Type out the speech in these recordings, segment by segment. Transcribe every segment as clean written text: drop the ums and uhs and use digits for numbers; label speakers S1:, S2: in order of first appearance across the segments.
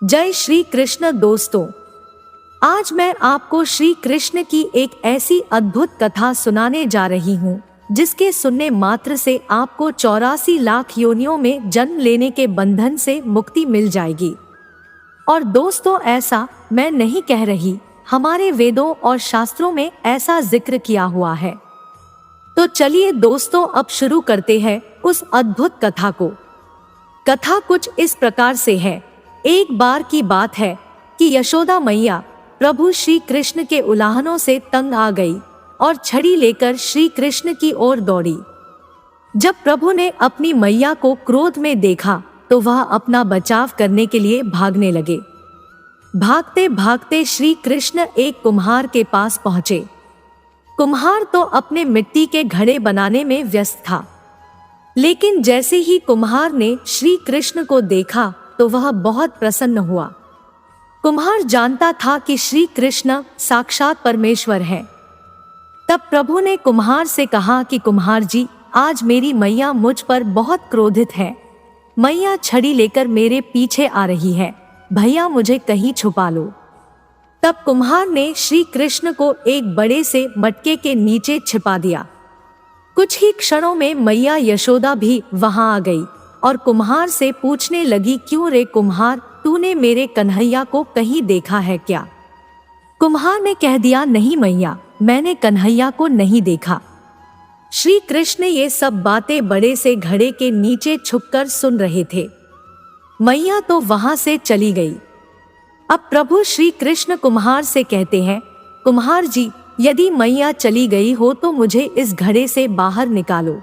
S1: जय श्री कृष्ण दोस्तों, आज मैं आपको श्री कृष्ण की एक ऐसी अद्भुत कथा सुनाने जा रही हूँ जिसके सुनने मात्र से आपको 84 लाख योनियों में जन्म लेने के बंधन से मुक्ति मिल जाएगी। और दोस्तों, ऐसा मैं नहीं कह रही, हमारे वेदों और शास्त्रों में ऐसा जिक्र किया हुआ है। तो चलिए दोस्तों, अब शुरू करते हैं उस अद्भुत कथा को। कथा कुछ इस प्रकार से है। एक बार की बात है कि यशोदा मैया प्रभु श्री कृष्ण के उलाहनों से तंग आ गई और छड़ी लेकर श्री कृष्ण की ओर दौड़ी। जब प्रभु ने अपनी मैया को क्रोध में देखा तो वह अपना बचाव करने के लिए भागने लगे। भागते भागते श्री कृष्ण एक कुम्हार के पास पहुंचे। कुम्हार तो अपने मिट्टी के घड़े बनाने में व्यस्त था, लेकिन जैसे ही कुम्हार ने श्री कृष्ण को देखा तो वह बहुत प्रसन्न हुआ। कुम्हार जानता था कि श्री कृष्ण साक्षात परमेश्वर है। तब प्रभु ने कुम्हार से कहा कि कुम्हार जी, आज मेरी मैया मुझ पर बहुत क्रोधित है। मैया छड़ी लेकर मेरे पीछे आ रही है, भैया मुझे कहीं छुपा लो। तब कुम्हार ने श्री कृष्ण को एक बड़े से मटके के नीचे छिपा दिया। कुछ ही क्षणों में मैया यशोदा भी वहां आ गई और कुम्हार से पूछने लगी, क्यों रे कुम्हार, तूने मेरे कन्हैया को कहीं देखा है क्या? कुम्हार ने कह दिया, नहीं मैया, मैंने कन्हैया को नहीं देखा। श्री कृष्ण ये सब बातें बड़े से घड़े के नीचे छुपकर सुन रहे थे। मैया तो वहां से चली गई। अब प्रभु श्री कृष्ण कुम्हार से कहते हैं, कुम्हार जी, यदि मैया चली गई हो तो मुझे इस घड़े से बाहर निकालो।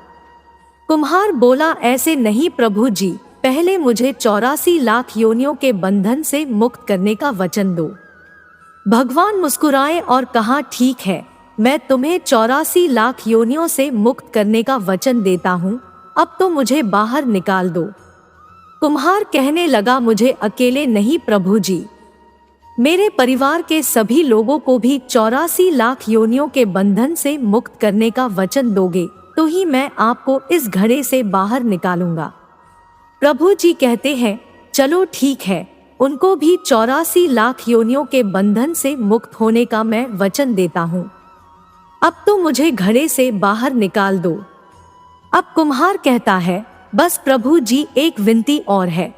S1: कुम्हार बोला, ऐसे नहीं प्रभु जी, पहले मुझे 84 लाख योनियों के बंधन से मुक्त करने का वचन दो। भगवान मुस्कुराए और कहा, ठीक है, मैं तुम्हें 84 लाख योनियों से मुक्त करने का वचन देता हूँ, अब तो मुझे बाहर निकाल दो। कुम्हार कहने लगा, मुझे अकेले नहीं प्रभु जी, मेरे परिवार के सभी लोगों को भी 84 लाख योनियों के बंधन से मुक्त करने का वचन दोगे तो ही मैं आपको इस घड़े से बाहर निकालूंगा। प्रभु जी कहते हैं, चलो ठीक है, उनको भी 84 लाख योनियों के बंधन से मुक्त होने का मैं वचन देता हूँ। अब तो मुझे घड़े से बाहर निकाल दो। अब कुम्हार कहता है, बस प्रभु जी, एक विनती और है,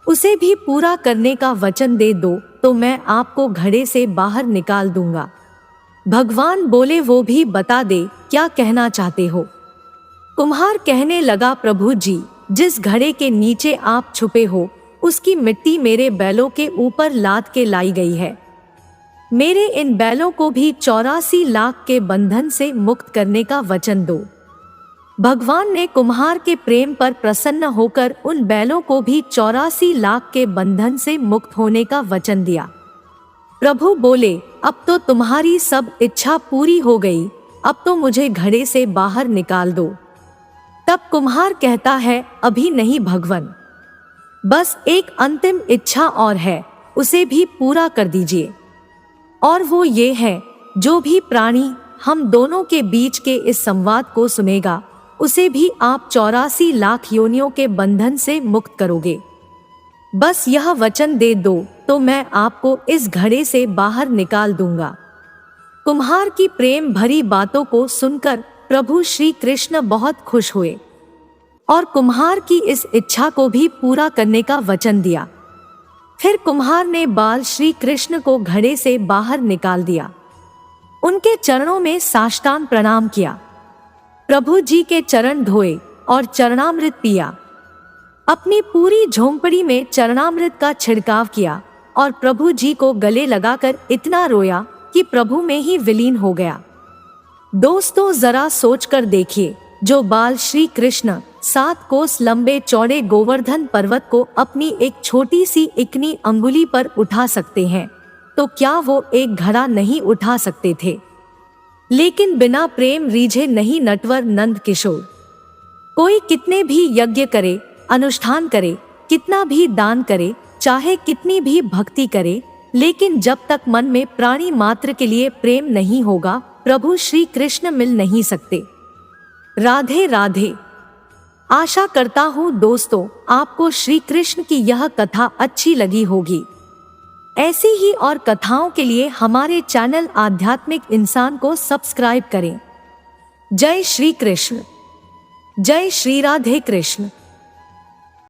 S1: उसे भी पूरा करने का वचन दे दो तो मैं आपको घड़े से बाहर निकाल दूंगा। भगवान बोले, वो भी बता दे, क्या कहना चाहते हो? कुम्हार कहने लगा, प्रभु जी, जिस घड़े के नीचे आप छुपे हो उसकी मिट्टी मेरे बैलों के ऊपर लाद के लाई गई है। मेरे इन बैलों को भी 84 लाख के बंधन से मुक्त करने का वचन दो। भगवान ने कुम्हार के प्रेम पर प्रसन्न होकर उन बैलों को भी 84 लाख के बंधन से मुक्त होने का वचन दिया। प्रभु बोले, अब तो तुम्हारी सब इच्छा पूरी हो गई, अब तो मुझे घड़े से बाहर निकाल दो। तब कुम्हार कहता है, अभी नहीं भगवान, बस एक अंतिम इच्छा और है, उसे भी पूरा कर दीजिए। और वो ये है, जो भी प्राणी हम दोनों के बीच के इस संवाद को सुनेगा उसे भी आप 84 लाख योनियों के बंधन से मुक्त करोगे। बस यह वचन दे दो तो मैं आपको इस घड़े से बाहर निकाल दूंगा। कुम्हार की प्रेम भरी बातों को सुनकर प्रभु श्री कृष्ण बहुत खुश हुए और कुम्हार की इस इच्छा को भी पूरा करने का वचन दिया। फिर कुम्हार ने बाल श्री कृष्ण को घड़े से बाहर निकाल दिया, उनके चरणों में साष्टांग प्रणाम किया, प्रभु जी के चरण धोए और चरणामृत पिया। अपनी पूरी झोंपड़ी में चरणामृत का छिड़काव किया और प्रभु जी को गले लगाकर इतना रोया कि प्रभु में ही विलीन हो गया। दोस्तों, जरा सोचकर देखिए, जो बाल श्री कृष्ण 7 कोस लंबे चौड़े गोवर्धन पर्वत को अपनी एक छोटी सी इकनी अंगुली पर उठा सकते हैं, तो क्या वो एक घड़ा नहीं उठा सकते थे? लेकिन बिना प्रेम रीझे नहीं नटवर नंद किशोर। कोई कितने भी यज्ञ करे, अनुष्ठान करे, कितना भी दान करे, चाहे कितनी भी भक्ति करे, लेकिन जब तक मन में प्राणी मात्र के लिए प्रेम नहीं होगा, प्रभु श्री कृष्ण मिल नहीं सकते। राधे राधे। आशा करता हूँ दोस्तों आपको श्री कृष्ण की यह कथा अच्छी लगी होगी। ऐसी ही और कथाओं के लिए हमारे चैनल आध्यात्मिक इंसान को सब्सक्राइब करें। जय श्री कृष्ण। जय श्री राधे कृष्ण।